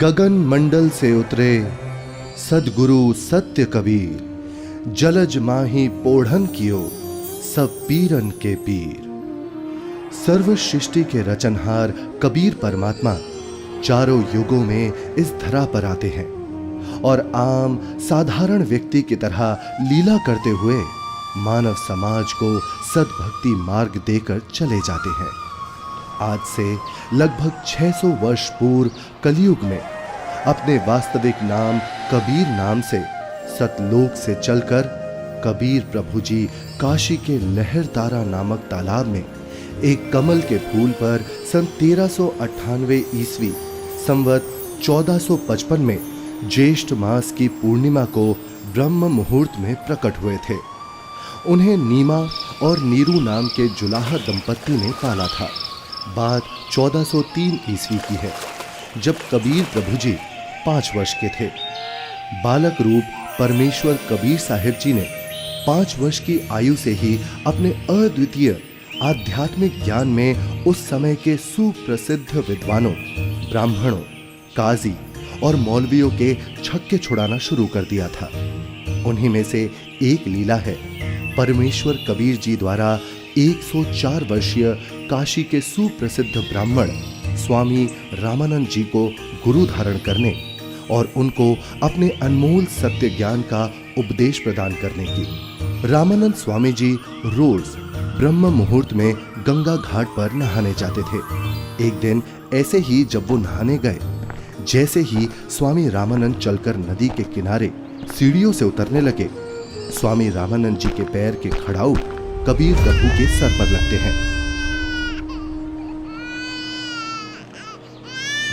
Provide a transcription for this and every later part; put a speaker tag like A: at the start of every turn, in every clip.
A: गगन मंडल से उतरे सदगुरु सत्य कबीर, जलज माही पोढ़न कियो सब पीरन के पीर। सर्व सृष्टि के रचनहार कबीर परमात्मा चारों युगों में इस धरा पर आते हैं और आम साधारण व्यक्ति की तरह लीला करते हुए मानव समाज को सद्भक्ति मार्ग देकर चले जाते हैं। आज से लगभग 600 वर्ष पूर्व कलयुग में अपने वास्तविक नाम कबीर नाम से सतलोक से चलकर कबीर प्रभु जी काशी के लहरतारा नामक तालाब में एक कमल के फूल पर सन 1398 ईस्वी संवत 1455 में ज्येष्ठ मास की पूर्णिमा को ब्रह्म मुहूर्त में प्रकट हुए थे। उन्हें नीमा और नीरू नाम के जुलाहा दंपत्ति ने पाला था। बात 1403 ईस्वी की है, जब कबीर प्रभु जी 5 वर्ष के थे। बालक रूप परमेश्वर कबीर साहिब जी ने 5 वर्ष की आयु से ही अपने अद्वितीय आध्यात्मिक ज्ञान में उस समय के सुप्रसिद्ध विद्वानों, ब्राह्मणों, काजी और मौलवियों के छक्के छुड़ाना शुरू कर दिया था। उन्हीं में से एक लीला है परमेश्वर कबीर जी द्वारा 104 वर्षीय काशी के सुप्रसिद्ध ब्राह्मण स्वामी रामानंद जी को गुरु धारण करने और उनको अपने अनमोल सत्य ज्ञान का उपदेश प्रदान करने की। रामानंद स्वामी जी रोज ब्रह्म मुहूर्त में गंगा घाट पर नहाने जाते थे। एक दिन ऐसे ही जब वो नहाने गए, जैसे ही स्वामी रामानंद चलकर नदी के किनारे सीढ़ियों से उतरने लगे, स्वामी रामानंद जी के पैर के खड़ाऊ कबीर प्रभु के सर पर लगते हैं।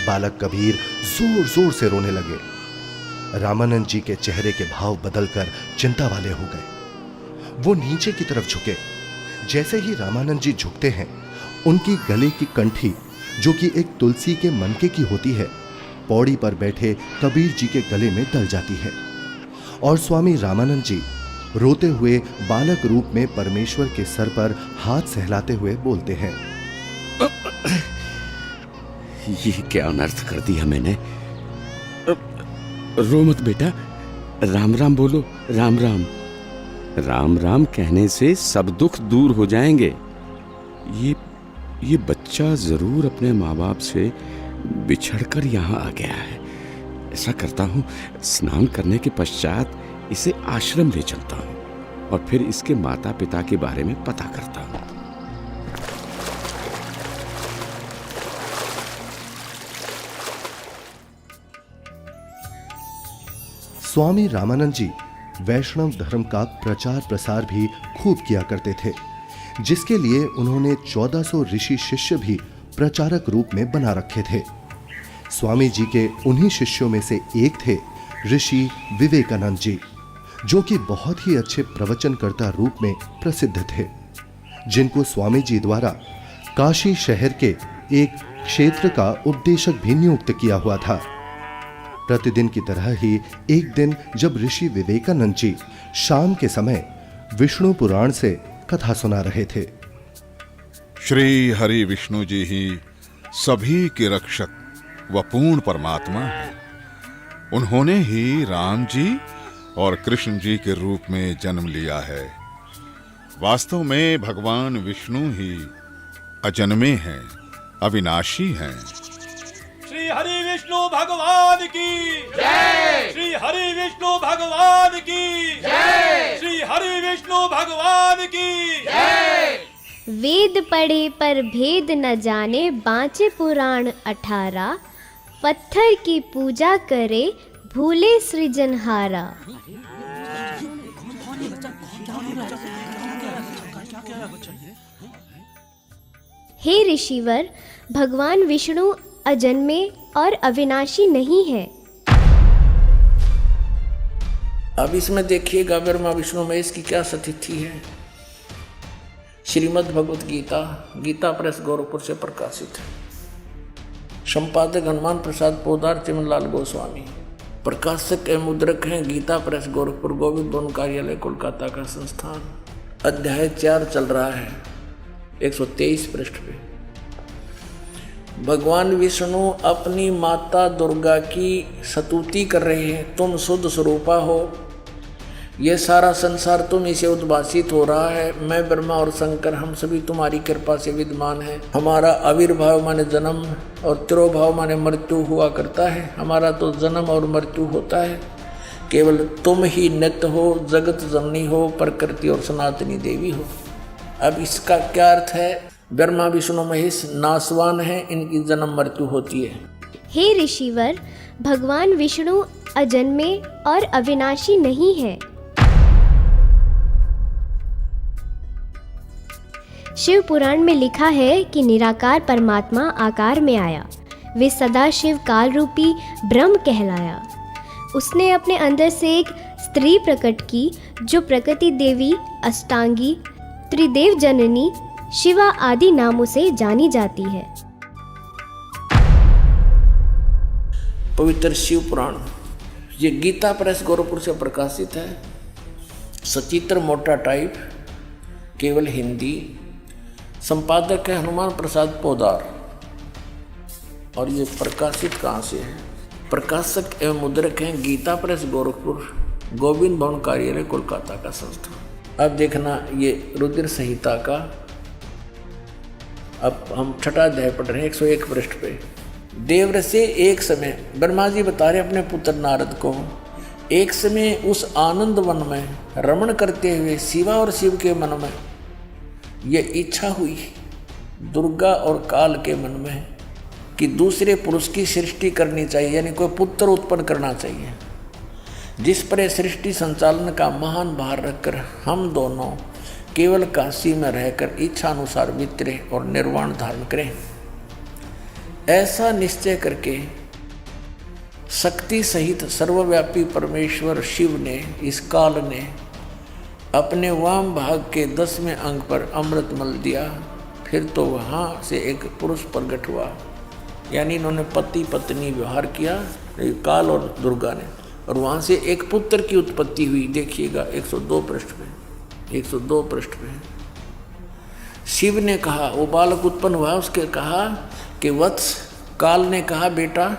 A: बालक कबीर जोर जोर से रोने लगे। रामानंद जी के चेहरे के भाव बदलकर चिंता वाले हो गए। वो नीचे की तरफ झुके। जैसे ही रामानंद जी झुकते हैं, उनकी गले की कंठी, जो कि एक तुलसी के मनके की होती है, पौड़ी पर बैठे कबीर जी के गले में डल जाती है और स्वामी रामानंद जी रोते हुए बालक रूप में परमेश्वर के सर पर हाथ सहलाते हुए बोलते हैं,
B: ये क्या अनर्थ कर दिया मैंने। रो मत बेटा, राम राम बोलो। राम राम। राम राम कहने से सब दुख दूर हो जाएंगे। ये बच्चा जरूर अपने माँ बाप से बिछड़कर यहाँ आ गया है। ऐसा करता हूँ, स्नान करने के पश्चात इसे आश्रम ले चलता हूँ और फिर इसके माता पिता के बारे में पता करता हूँ।
A: स्वामी रामानंद जी वैष्णव धर्म का प्रचार प्रसार भी खूब किया करते थे, जिसके लिए उन्होंने 1400 ऋषि शिष्य भी प्रचारक रूप में बना रखे थे। स्वामी जी के उन्हीं शिष्यों में से एक थे ऋषि विवेकानंद जी, जो कि बहुत ही अच्छे प्रवचनकर्ता रूप में प्रसिद्ध थे, जिनको स्वामी जी द्वारा काशी शहर के एक क्षेत्र का उपदेशक भी नियुक्त किया हुआ था। प्रतिदिन की तरह ही एक दिन जब ऋषि विवेकानंद जी शाम के समय विष्णु पुराण से कथा सुना रहे थे।
C: श्री हरि विष्णु जी ही सभी के रक्षक व पूर्ण परमात्मा है। उन्होंने ही राम जी और कृष्ण जी के रूप में जन्म लिया है। वास्तव में भगवान विष्णु ही अजन्मे हैं, अविनाशी हैं।
D: श्री हरि विष्णु भगवान की जय। श्री हरि विष्णु भगवान की जय। श्री हरि विष्णु भगवान की जय।
E: वेद पढ़े पर भेद न जाने, बाँचे पुराण 18। पत्थर की पूजा करे, भूले सृजनहारा। हे ऋषिवर, भगवान विष्णु अजन्मे और अविनाशी नहीं है।
F: अब इसमें देखिएगा ब्रह्मा विष्णु महेश की क्या स्थिति है। श्रीमद् भगवत गीता, गीता प्रेस गोरखपुर से प्रकाशित है। संपादक हनुमान प्रसाद पोदार, चिमनलाल गोस्वामी। प्रकाशक एवं मुद्रक हैं गीता प्रेस गोरखपुर, गोविंद भवन कार्यालय कोलकाता का संस्थान। अध्याय 4 चल रहा है, 123 पृष्ठ पे। भगवान विष्णु अपनी माता दुर्गा की स्तुति कर रहे हैं, तुम शुद्ध स्वरूपा हो, ये सारा संसार तुम इसे उद्भासित हो रहा है, मैं ब्रह्मा और शंकर हम सभी तुम्हारी कृपा से विद्यमान हैं। हमारा आविर्भाव माने जन्म और तिरोभाव माने मृत्यु हुआ करता है, हमारा तो जन्म और मृत्यु होता है, केवल तुम ही नित्य हो, जगत जननी हो, प्रकृति और सनातनी देवी हो। अब इसका क्या अर्थ है? ब्रह्मा विष्णु महेश नाशवान है, इनकी जन्म मृत्यु होती है।
E: हे ऋषिवर, भगवान विष्णु अजन्मे और अविनाशी नहीं है। शिव पुराण में लिखा है कि निराकार परमात्मा आकार में आया, वे सदा शिव काल रूपी ब्रह्म कहलाया। उसने अपने अंदर से एक स्त्री प्रकट की जो प्रकृति देवी, अष्टांगी, त्रिदेव जननी, शिवा आदि नामों से जानी जाती है।
F: पवित्र शिव पुराण ये गीता प्रेस गोरखपुर से प्रकाशित है, सचित्र मोटा टाइप, केवल हिंदी। संपादक है हनुमान प्रसाद पोदार। और ये प्रकाशित कहाँ से है? प्रकाशक एवं मुद्रक हैं गीता प्रेस गोरखपुर, गोविंद भवन कार्यालय कोलकाता का संस्था। अब देखना ये रुद्र संहिता का, अब हम छठा अध्याय पढ़ रहे हैं 101 पृष्ठ पे। देवर से एक समय ब्रह्मा जी बता रहे अपने पुत्र नारद को, एक समय उस आनंद वन में रमण करते हुए शिवा और शिव के मन में ये इच्छा हुई, दुर्गा और काल के मन में, कि दूसरे पुरुष की सृष्टि करनी चाहिए, यानी कोई पुत्र उत्पन्न करना चाहिए, जिस पर सृष्टि संचालन का महान भार रखकर हम दोनों केवल काशी में रहकर इच्छा अनुसार वितरे और निर्वाण धारण करें। ऐसा निश्चय करके शक्ति सहित सर्वव्यापी परमेश्वर शिव ने, इस काल ने, अपने वाम भाग के 10वें अंग पर अमृत मल दिया। फिर तो वहाँ से एक पुरुष प्रकट हुआ, यानी इन्होंने पति पत्नी व्यवहार किया, काल और दुर्गा ने, और वहाँ से एक पुत्र की उत्पत्ति हुई। देखिएगा 102 पृष्ठ में, 102 पृष्ठ में। शिव ने कहा, वो बालक उत्पन्न हुआ, उसके कहा कि वत्स, काल ने कहा बेटा,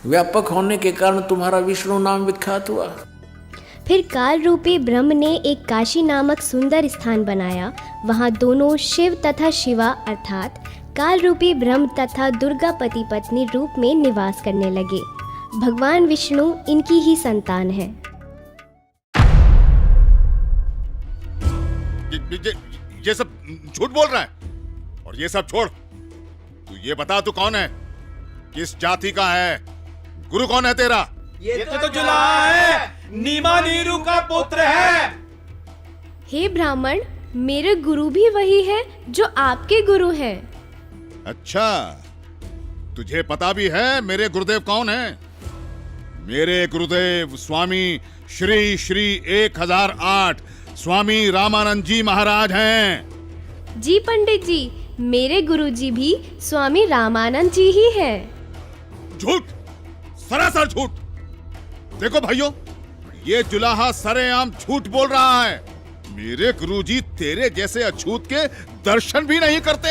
F: व्यापक होने के कारण तुम्हारा विष्णु नाम विख्यात हुआ।
E: फिर काल रूपी ब्रह्म ने एक काशी नामक सुंदर स्थान बनाया। वहाँ दोनों शिव तथा शिवा अर्थात काल रूपी ब्रह्म तथा दुर्गा पति पत्नी रूप में निवास करने लगे। भगवान विष्णु इनकी ही संतान है।
C: ये सब झूठ बोल रहा है। और ये सब छोड़, तू ये बता तू कौन है, किस जाति का है, गुरु कौन है तेरा?
D: ये तो जुलाहा है, नीमा नीरू का पुत्र है।
E: हे ब्राह्मण, मेरे गुरु भी वही है जो आपके गुरु हैं।
C: अच्छा, तुझे पता भी है मेरे गुरुदेव कौन है? मेरे गुरुदेव स्वामी श्री श्री 1008 स्वामी रामानंद जी महाराज हैं।
E: जी पंडित जी, मेरे गुरुजी भी स्वामी रामानंद जी ही हैं।
C: झूठ, सरासर झूठ। देखो भाइयों, ये जुलाहा सरेआम झूठ बोल रहा है। मेरे गुरुजी तेरे जैसे अछूत के दर्शन भी नहीं करते।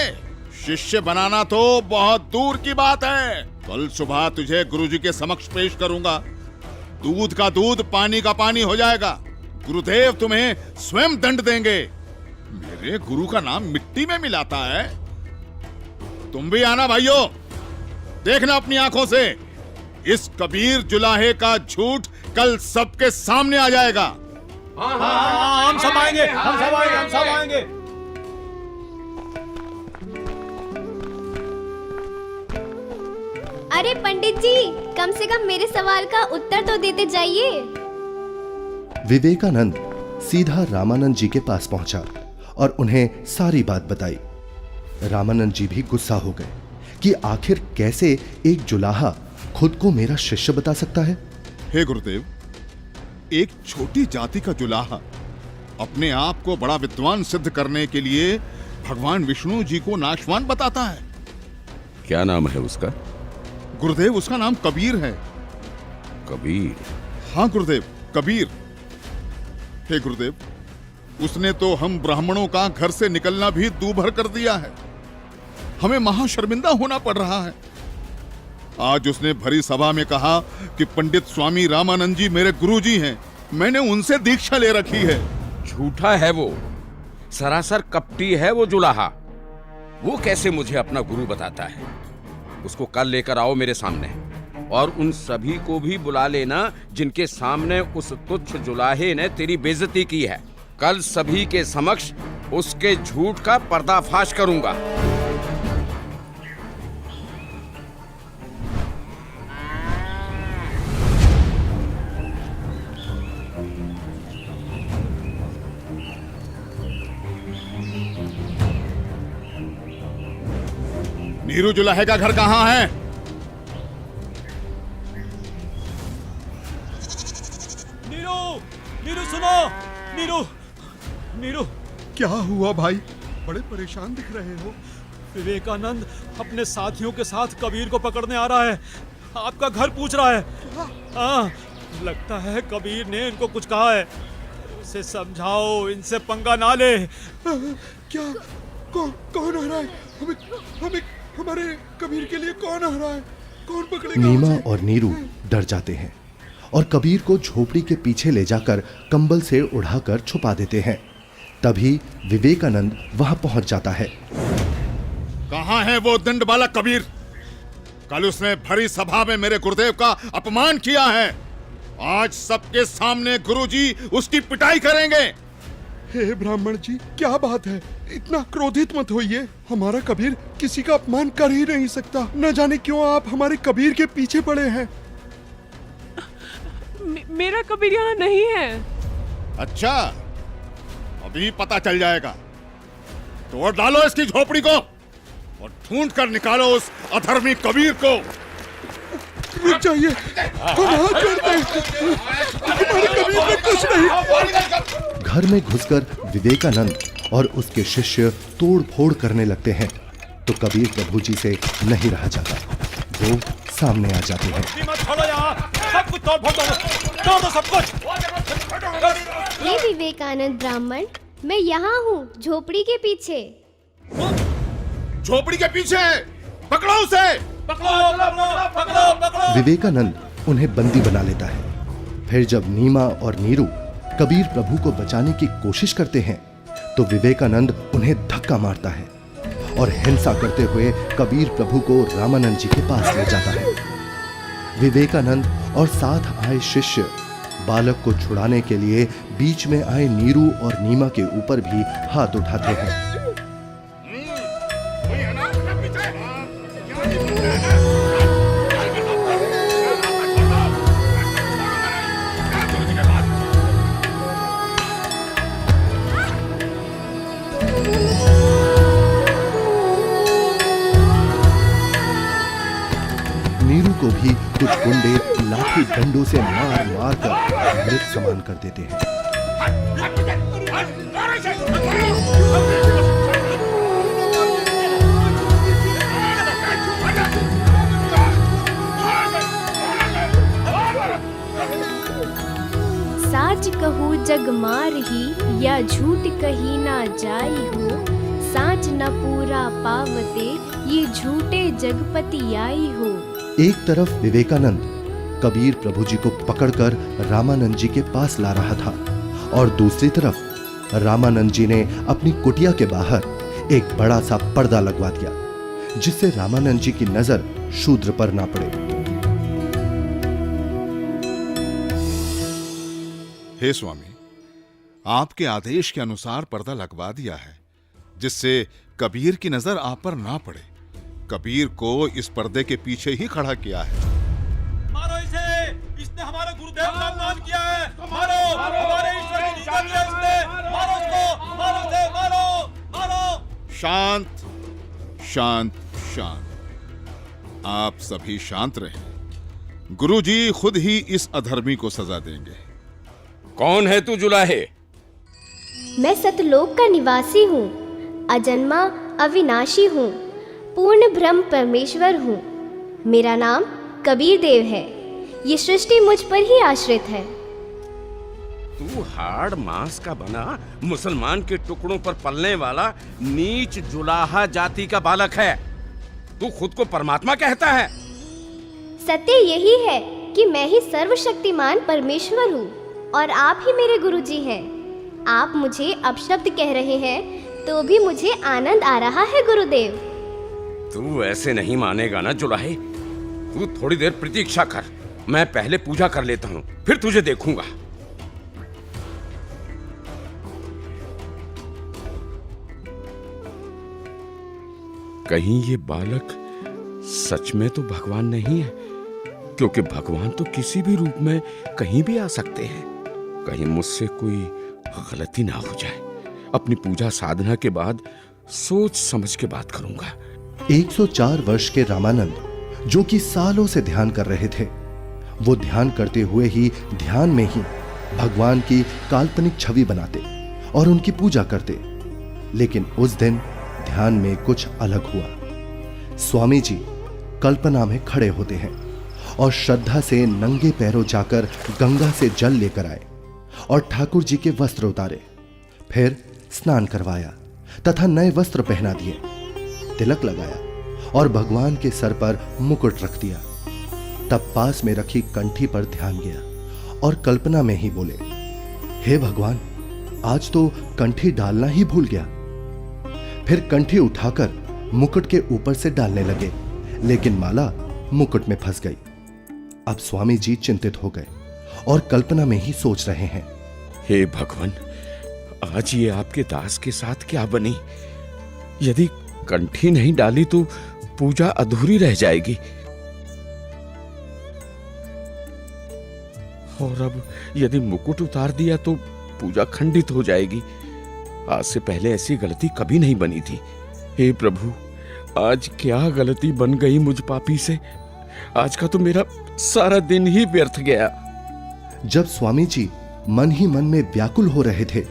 C: शिष्य बनाना तो बहुत दूर की बात है। कल सुबह तुझे गुरुजी के समक्ष पेश करूंगा। दूध का दूध, पानी का पानी हो जाएगा। गुरुदेव तुम्हें स्वयं दंड देंगे। मेरे गुरु का नाम मिट्टी में मिलाता है। तुम भी आना भाइयों, देखना अपनी आंखों से। इस कबीर जुलाहे का झूठ कल सबके सामने आ जाएगा।
D: हाँ, हम सब आएंगे, हम सब आएंगे, हम सब आएंगे।
E: अरे पंडित जी, कम से कम मेरे सवाल का उत्तर तो देते जाइए।
A: विवेकानंद सीधा रामानंद जी के पास पहुंचा और उन्हें सारी बात बताई। रामानंद जी भी गुस्सा हो गए कि आखिर कैसे एक जुलाहा खुद को मेरा शिष्य बता सकता है।
C: हे गुरुदेव, एक छोटी जाति का जुलाहा अपने आप को बड़ा विद्वान सिद्ध करने के लिए भगवान विष्णु जी को नाशवान बताता है।
B: क्या नाम है उसका?
C: गुरुदेव, उसका नाम कबीर है।
B: कबीर?
C: हाँ गुरुदेव, कबीर। हे गुरुदेव, उसने तो हम ब्राह्मणों का घर से निकलना भी दूभर कर दिया है। हमें महाशर्मिंदा होना पड़ रहा है। आज उसने भरी सभा में कहा कि पंडित स्वामी रामानंद जी मेरे गुरुजी हैं, मैंने उनसे दीक्षा ले रखी है।
B: झूठा है वो, सरासर कपटी है वो जुलाहा। वो कैसे मुझे अपना गुरु बताता है? उसको कल लेकर आओ मेरे सामने, और उन सभी को भी बुला लेना जिनके सामने उस तुच्छ जुलाहे ने तेरी बेइज्जती की है। कल सभी के समक्ष उसके झूठ का पर्दाफाश करूंगा।
C: नीरू जुलाहे का घर कहाँ है?
D: नीरू, नीरू सुनो, नीरू, नीरू।
G: क्या हुआ भाई? बड़े परेशान दिख रहे हो।
D: विवेकानंद अपने साथियों के साथ कबीर को पकड़ने आ रहा है। आपका घर पूछ रहा है। हाँ, लगता है कबीर ने इनको कुछ कहा है। उसे समझाओ, इनसे पंगा ना ले।
G: क्या? कौन आ रहा है? हमें हमारे कबीर के लिए कौन आ रहा है? कौन पकड़ेगा?
A: नीमा और नीरू डर जाते हैं और कबीर को झोपड़ी के पीछे ले जाकर कंबल से उड़ाकर छुपा देते हैं। तभी विवेकानंद वहां पहुंच जाता है।
C: कहाँ है वो दंड वाला कबीर? कल उसने भरी सभा में मेरे गुरुदेव का अपमान किया है। आज सबके सामने गुरुजी उसकी पिटाई करेंगे।
G: हे ब्राह्मण जी, क्या बात है? इतना क्रोधित मत होइए। हमारा कबीर किसी का अपमान कर ही नहीं सकता। न जाने क्यों आप हमारे कबीर के पीछे पड़े हैं।
H: मेरा कबीर यहाँ नहीं है।
C: अच्छा, अभी पता चल जाएगा। तोड़ डालो इसकी झोपड़ी को और ढूंढ कर निकालो उस अधर्मी कबीर को।
G: रुक जाइए, हम हाथ जोड़ते हैं। हमारे कबीर में कुछ नहीं।
A: घर में घुसकर विवेकानंद और उसके शिष्य तोड़ फोड़ करने लगते हैं तो कबीर प्रभु जी से नहीं रहा जाता। वो सामने आ जाते हैं।
D: मत छोड़ो यहाँ, सब कुछ तोड़ फोड़ दो सब कुछ।
E: हे विवेकानंद ब्राह्मण, मैं यहाँ हूँ, झोपड़ी के पीछे।
C: झोपड़ी के पीछे? पकड़ो उसे।
D: पकड़ो।
A: विवेकानंद उन्हें बंदी बना लेता है। फिर जब नीमा और नीरू कबीर प्रभु को बचाने की कोशिश करते हैं तो विवेकानंद उन्हें धक्का मारता है और हिंसा करते हुए कबीर प्रभु को रामानंद जी के पास ले जाता है। विवेकानंद और साथ आए शिष्य बालक को छुड़ाने के लिए बीच में आए नीरू और नीमा के ऊपर भी हाथ उठाते हैं। नीरू को भी कुछ गुंडे लाठी डंडों से मार मार कर मृत समान कर देते हैं।
E: साच कहू जग मार ही, या झूठ कही ना जाई हो। साच न पूरा पावते, ये झूठे जगपति आई हो।
A: एक तरफ विवेकानंद कबीर प्रभु जी को पकड़कर रामानंद जी के पास ला रहा था और दूसरी तरफ रामानंद जी ने अपनी कुटिया के बाहर एक बड़ा सा पर्दा लगवा दिया जिससे रामानंद जी की नजर शूद्र पर ना पड़े।
C: हे स्वामी, आपके आदेश के अनुसार पर्दा लगवा दिया है जिससे कबीर की नजर आप पर ना पड़े। कबीर को इस पर्दे के पीछे ही खड़ा किया है।
D: मारो इसे, इसने हमारे गुरुदेव का अपमान किया है। मारो, हमारे ईश्वर की निंदा की है इसने। मारो उसको, मारो उसे, मारो।
C: शांत शांत शांत। आप सभी शांत रहें। गुरुजी खुद ही इस अधर्मी को सजा देंगे।
B: कौन है तू जुलाहे?
E: मैं सतलोक का निवासी हूँ, अजन्मा अविनाशी हूँ, पूर्ण ब्रह्म परमेश्वर हूँ। मेरा नाम कबीर देव है। ये सृष्टि मुझ पर ही आश्रित है।
B: तू हाड़ मांस का बना मुसलमान के टुकड़ों पर पलने वाला नीच जुलाहा जाति का बालक है। तू खुद को परमात्मा कहता है।
E: सत्य यही है कि मैं ही सर्वशक्तिमान परमेश्वर हूँ और आप ही मेरे गुरुजी हैं। आप मुझे अपशब्द कह रहे हैं तो भी मुझे आनंद आ रहा है गुरुदेव।
B: तू ऐसे नहीं मानेगा ना जुलाहे। तू थोड़ी देर प्रतीक्षा कर, मैं पहले पूजा कर लेता हूँ, फिर तुझे देखूंगा। कहीं ये बालक सच में तो भगवान नहीं है, क्योंकि भगवान तो किसी भी रूप में कहीं भी आ सकते हैं। कहीं मुझसे कोई गलती ना हो जाए। अपनी पूजा साधना के बाद सोच समझ के बात करूंगा।
A: 104 वर्ष के रामानंद, जो कि सालों से ध्यान कर रहे थे, वो ध्यान करते हुए ही ध्यान में ही भगवान की काल्पनिक छवि बनाते और उनकी पूजा करते। लेकिन उस दिन ध्यान में कुछ अलग हुआ। स्वामी जी कल्पना में खड़े होते हैं और श्रद्धा से नंगे पैरों जाकर गंगा से जल लेकर आए और ठाकुर जी के वस्त्र उतारे, फिर स्नान करवाया तथा नए वस्त्र पहना दिए, तिलक लगाया और भगवान के सर पर मुकुट रख दिया। तब पास में रखी कंठी पर ध्यान गया और कल्पना में ही बोले, हे भगवान, आज तो कंठी डालना ही भूल गया। फिर कंठी उठाकर मुकुट के ऊपर से डालने लगे, लेकिन माला मुकुट में फंस गई। अब स्वामी जी चिंतित हो गए और कल्पना में ही सोच रहे हैं,
B: हे भगवान, आज ये आपके दास के साथ क्या बनी? यदि कंठी नहीं डाली तो पूजा अधूरी रह जाएगी। और अब यदि मुकुट उतार दिया तो पूजा खंडित हो जाएगी। आज से पहले ऐसी गलती कभी नहीं बनी थी। हे प्रभु, आज क्या गलती बन गई मुझ पापी से? आज का तो मेरा सारा दिन ही व्यर्थ गया।
A: जब स्वामी जी मन ही मन में व्याकुल हो रहे थे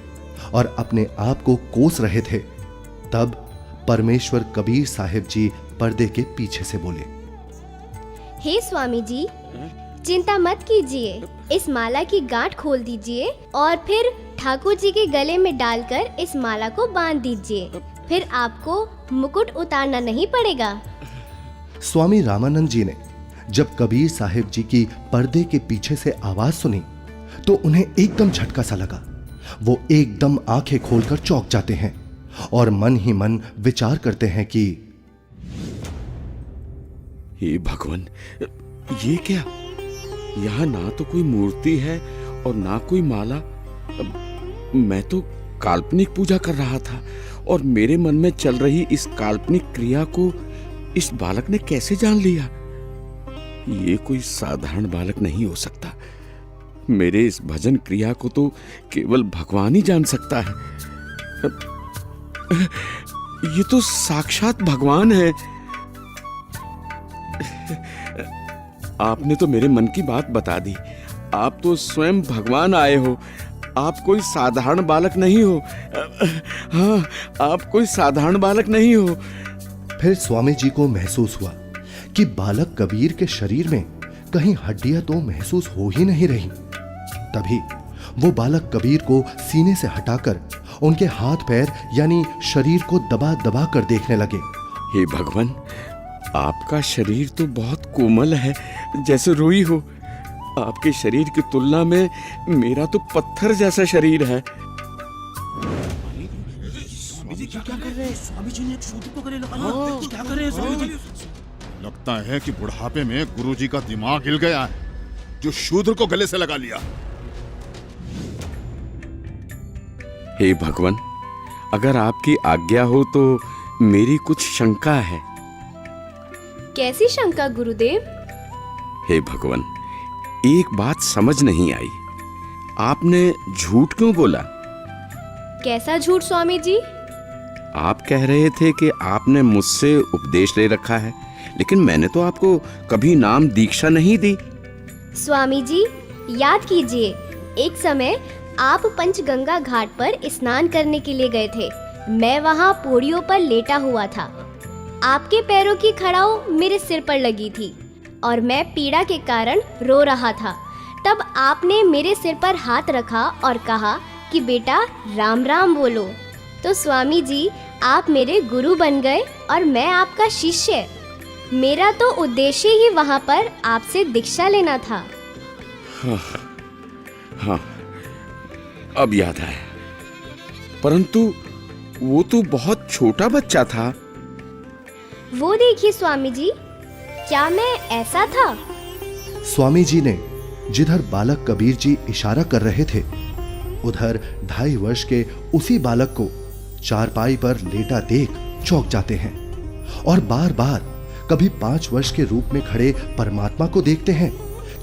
A: और अपने आप को कोस रहे थे, तब परमेश्वर कबीर साहिब जी पर्दे के पीछे से बोले,
E: हे स्वामी जी, चिंता मत कीजिए, इस माला की गांठ खोल दीजिए और फिर ठाकुर जी के गले में डालकर इस माला को बांध दीजिए, फिर आपको मुकुट उतारना नहीं पड़ेगा।
A: स्वामी रामानंद जी ने जब कबीर साहिब जी की पर्दे के पीछे से आवाज सुनी तो उन्हें एकदम झटका सा लगा। वो एकदम आंखें खोलकर चौंक जाते हैं और मन ही मन विचार करते हैं कि
B: हे भगवान, ये क्या? यहाँ ना तो कोई मूर्ति है और ना कोई माला। मैं तो काल्पनिक पूजा कर रहा था और मेरे मन में चल रही इस काल्पनिक क्रिया को इस बालक ने कैसे जान लिया? ये कोई साधारण बालक नहीं हो सकता। मेरे इस भजन क्रिया को तो केवल भगवान ही जान सकता है। ये तो साक्षात भगवान है। आपने तो मेरे मन की बात बता दी। आप तो स्वयं भगवान आए हो। आप कोई साधारण बालक नहीं हो। हाँ, आप कोई साधारण बालक नहीं हो।
A: फिर स्वामी जी को महसूस हुआ कि बालक कबीर के शरीर में कहीं हड्डियां तो महसूस हो ही नहीं रही। तभी वो बालक कबीर को सीने से हटाकर उनके हाथ पैर यानी शरीर को दबा दबा कर देखने लगे।
B: हे भगवान, आपका शरीर तो बहुत कोमल है, जैसे रुई हो। आपके शरीर की तुलना में मेरा तो पत्थर जैसा शरीर है।
C: लगता है कि बुढ़ापे में गुरुजी का दिमाग हिल गया है, जो शूद्र को गले से लगा लिया।
B: हे भगवान, अगर आपकी आज्ञा हो तो मेरी कुछ शंका है।
E: कैसी शंका गुरुदेव?
B: हे भगवान, एक बात समझ नहीं आई। आपने झूठ क्यों बोला?
E: कैसा झूठ स्वामी जी?
B: आप कह रहे थे कि आपने मुझसे उपदेश ले रखा है, लेकिन मैंने तो आपको कभी नाम दीक्षा नहीं दी।
E: स्वामी जी, याद कीजिए, एक समय आप पंचगंगा घाट पर स्नान करने के लिए गए थे। मैं वहाँ पौड़ियों पर लेटा हुआ था। आपके पैरों की खड़ाऊ मेरे सिर पर लगी थी और मैं पीड़ा के कारण रो रहा था। तब आपने मेरे सिर पर हाथ रखा और कहा कि बेटा राम राम बोलो। तो स्वामी जी, आप मेरे गुरु बन गए और मैं आपका शिष्य। मेरा तो उद्देश्य ही वहां पर आपसे दीक्षा लेना था।
B: हाँ, अब याद आया। परंतु वो तो बहुत छोटा बच्चा था।
E: वो देखिए स्वामी जी, क्या मैं ऐसा था?
A: स्वामी जी ने जिधर बालक कबीर जी इशारा कर रहे थे, उधर 2.5 वर्ष के उसी बालक को चारपाई पर लेटा देख चौंक जाते हैं और बार बार कभी 5 वर्ष के रूप में खड़े परमात्मा को देखते हैं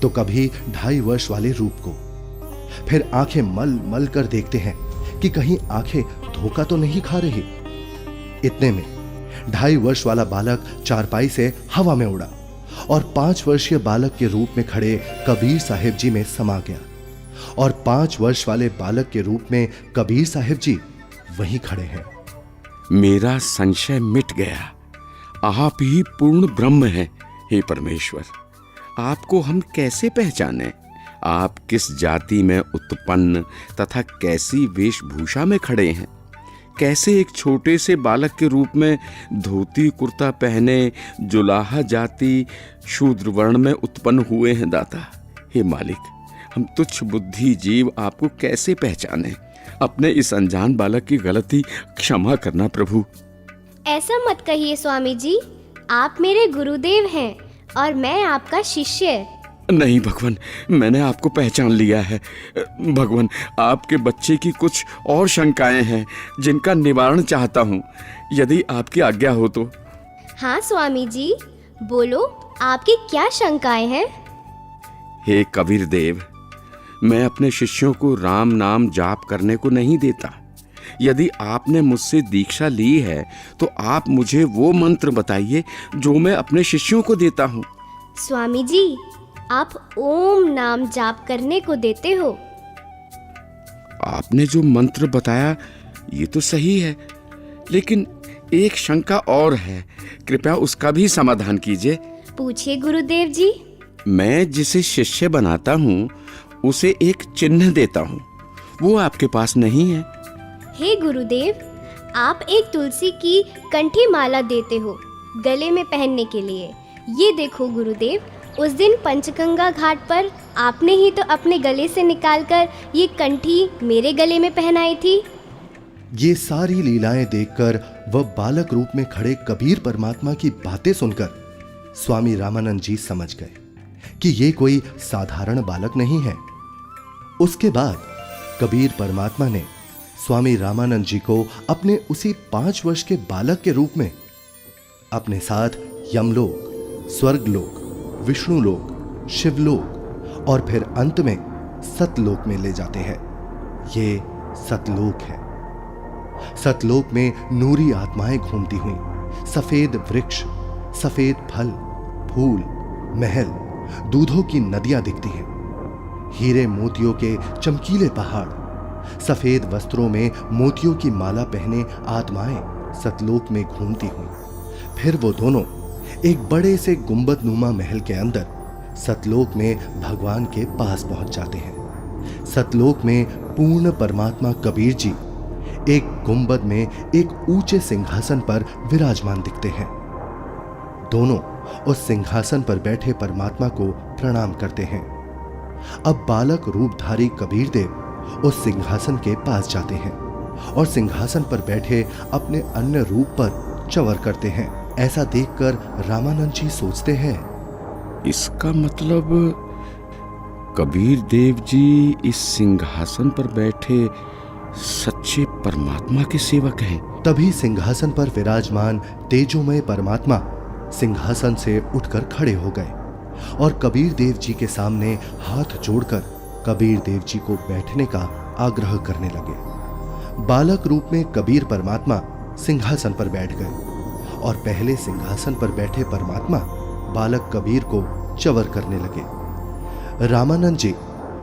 A: तो कभी 2.5 वर्ष वाले रूप को। फिर आंखें मल मल कर देखते हैं कि कहीं आंखें धोखा तो नहीं खा रही। इतने में 2.5 वर्ष वाला बालक चारपाई से हवा में उड़ा और 5 वर्षीय बालक के रूप में खड़े कबीर साहिब जी में समा गया और 5 वर्ष वाले बालक के रूप में कबीर साहिब जी वहीं खड़े हैं।
B: मेरा संशय मिट गया। आप ही पूर्ण ब्रह्म हैं, हे परमेश्वर। आपको हम कैसे पहचानें? आप किस जाति में उत्पन्न तथा कैसी वेशभूषा में खड़े हैं? कैसे एक छोटे से बालक के रूप में धोती कुर्ता पहने जुलाहा जाति शूद्र वर्ण में उत्पन्न हुए हैं दाता? हे मालिक, हम तुच्छ बुद्धि जीव आपको कैसे पहचाने? अपने इस अनजान बालक की गलती क्षमा करना प्रभु।
E: ऐसा मत कहिए स्वामी जी, आप मेरे गुरुदेव हैं और मैं आपका शिष्य।
B: नहीं भगवान, मैंने आपको पहचान लिया है। भगवान, आपके बच्चे की कुछ और शंकाएं हैं जिनका निवारण चाहता हूँ, यदि आपकी आज्ञा हो तो।
E: हाँ स्वामी जी, बोलो, आपकी क्या शंकाएं हैं?
B: हे कबीर देव, मैं अपने शिष्यों को राम नाम जाप करने को नहीं देता। यदि आपने मुझसे दीक्षा ली है तो आप मुझे वो मंत्र बताइए जो मैं अपने शिष्यों को देता हूँ।
E: स्वामी जी, आप ओम नाम जाप करने को देते हो।
B: आपने जो मंत्र बताया ये तो सही है, लेकिन एक शंका और है, कृपया उसका भी समाधान कीजिए।
E: पूछिए गुरुदेव जी।
B: मैं जिसे शिष्य बनाता हूँ उसे एक चिन्ह देता हूँ, वो आपके पास नहीं है।
E: हे गुरुदेव, आप एक तुलसी की कंठी माला देते हो गले में पहनने के लिए। ये देखो गुरुदेव, उस दिन पंचगंगा घाट पर आपने ही तो अपने गले से निकालकर ये कंठी मेरे गले में पहनाई थी।
A: ये सारी लीलाएं देखकर वह बालक रूप में खड़े कबीर परमात्मा की बातें सुनकर स्वामी रामानंद जी समझ गए कि ये कोई साधारण बालक नहीं है। उसके बाद कबीर परमात्मा ने स्वामी रामानंद जी को अपने उसी 5 वर्ष के बालक के रूप में अपने साथ यमलोक, स्वर्गलोक, विष्णुलोक, शिवलोक और फिर अंत में सतलोक में ले जाते हैं। ये सतलोक है। सतलोक में नूरी आत्माएं घूमती हुई, सफेद वृक्ष, सफेद फल, फूल, महल, दूधों की नदियां दिखती हैं, हीरे मोतियों के चमकीले पहाड़, सफेद वस्त्रों में मोतियों की माला पहने आत्माएं सतलोक में घूमती हुई। फिर वो दोनों एक बड़े से गुंबदनुमा महल के अंदर सतलोक में भगवान के पास पहुंच जाते हैं। सतलोक में पूर्ण परमात्मा कबीर जी एक गुंबद में एक ऊंचे सिंहासन पर विराजमान दिखते हैं। दोनों उस सिंहासन पर बैठे परमात्मा को प्रणाम करते हैं। अब बालक रूपधारी कबीर देव उस सिंहासन के पास जाते हैं और सिंहासन पर बैठे अपने अन्य रूप पर चवर करते हैं। ऐसा देखकर रामानंद जी सोचते हैं,
B: इसका मतलब कबीर देव जी इस सिंहासन पर बैठे सच्चे परमात्मा के सेवक हैं।
A: तभी सिंहासन पर विराजमान तेजोमय परमात्मा सिंहासन से उठकर खड़े हो गए और कबीर देव जी के सामने हाथ जोड़कर कबीर देव जी को बैठने का आग्रह करने लगे। बालक रूप में कबीर परमात्मा सिंहासन पर बैठ गए और पहले सिंहासन पर बैठे परमात्मा बालक कबीर को चवर करने लगे। रामानंद जी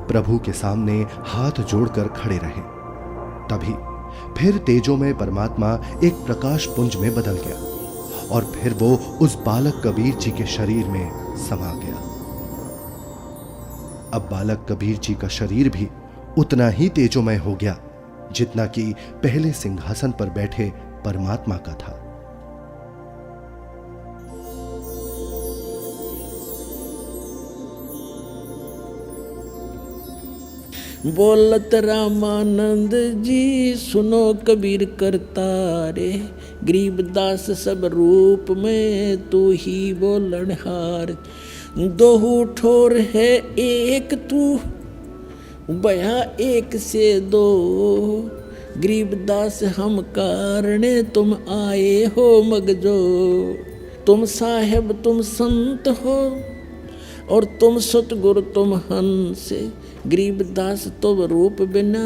A: प्रभु के सामने हाथ जोड़कर खड़े रहे। तभी फिर तेजोमय परमात्मा एक प्रकाश पुंज में बदल गया और फिर वो उस बालक कबीर जी के शरीर में समा गया। अब बालक कबीर जी का शरीर भी उतना ही तेजोमय हो गया जितना कि पहले सिंहासन पर बैठे परमात्मा का था।
F: बोलत रामानंद जी सुनो कबीर करतारे, गरीबदास सब रूप में तू ही बोलनहार। दोहू ठोर है एक तू बया एक से दो, गरीबदास हम कारणे तुम आए हो मगजो। तुम साहेब तुम संत हो और तुम सतगुरु तुम हंस, गरीबदास तुम रूप बिना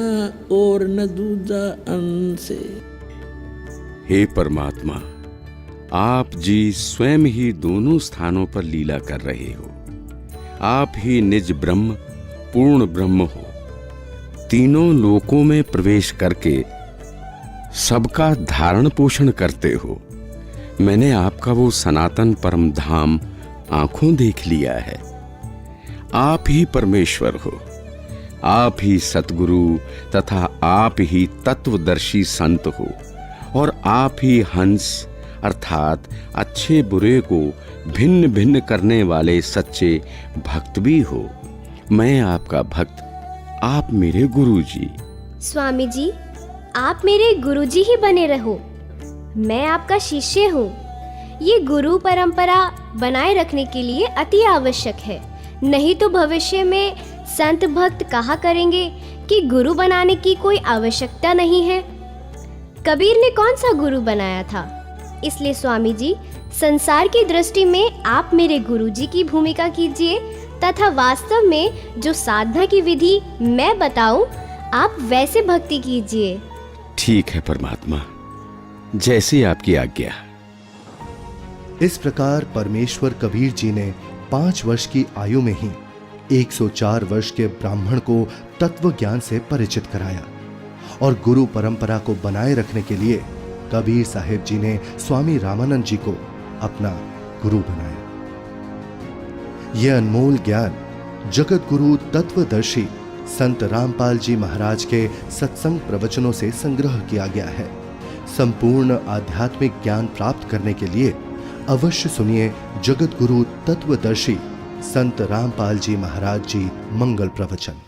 F: और न दूजा अंश।
B: हे परमात्मा, आप जी स्वयं ही दोनों स्थानों पर लीला कर रहे हो। आप ही निज ब्रह्म पूर्ण ब्रह्म हो। तीनों लोकों में प्रवेश करके सबका धारण पोषण करते हो। मैंने आपका वो सनातन परम धाम आंखों देख लिया है। आप ही परमेश्वर हो, आप ही सतगुरु तथा आप ही तत्वदर्शी संत हो, और आप ही हंस अर्थात अच्छे बुरे को भिन्न भिन्न करने वाले सच्चे भक्त भी हो। मैं आपका भक्त, आप मेरे गुरुजी।
E: स्वामी जी, आप मेरे गुरुजी ही बने रहो। मैं आपका शिष्य हूँ। ये गुरु परंपरा बनाए रखने के लिए अति आवश्यक है, नहीं तो भविष्य में संत भक्त कहा करेंगे कि गुरु बनाने की कोई आवश्यकता नहीं है। कबीर ने कौन सा गुरु बनाया था? इसलिए स्वामी जी, संसार की दृष्टि में आप मेरे गुरुजी की भूमिका कीजिए, तथा वास्तव में जो साधना की विधि मैं बताऊं, आप वैसे भक्ति कीजिए।
B: ठीक है परमात्मा, जैसी आपकी आज्ञा।
A: इस प्रकार परमेश्वर कबीर जी ने 5 वर्ष की आयु में ही 104 वर्ष के ब्राह्मण को तत्व ज्ञान से परिचित कराया, और गुरु परंपरा को बनाए रखने के लिए कबीर साहेब जी ने स्वामी रामानंद जी को अपना गुरु बनाया। यह अनमोल ज्ञान जगत गुरु तत्वदर्शी संत रामपाल जी महाराज के सत्संग प्रवचनों से संग्रह किया गया है। संपूर्ण आध्यात्मिक ज्ञान प्राप्त करने के लिए अवश्य सुनिए जगत गुरु तत्वदर्शी संत रामपाल जी महाराज जी मंगल प्रवचन।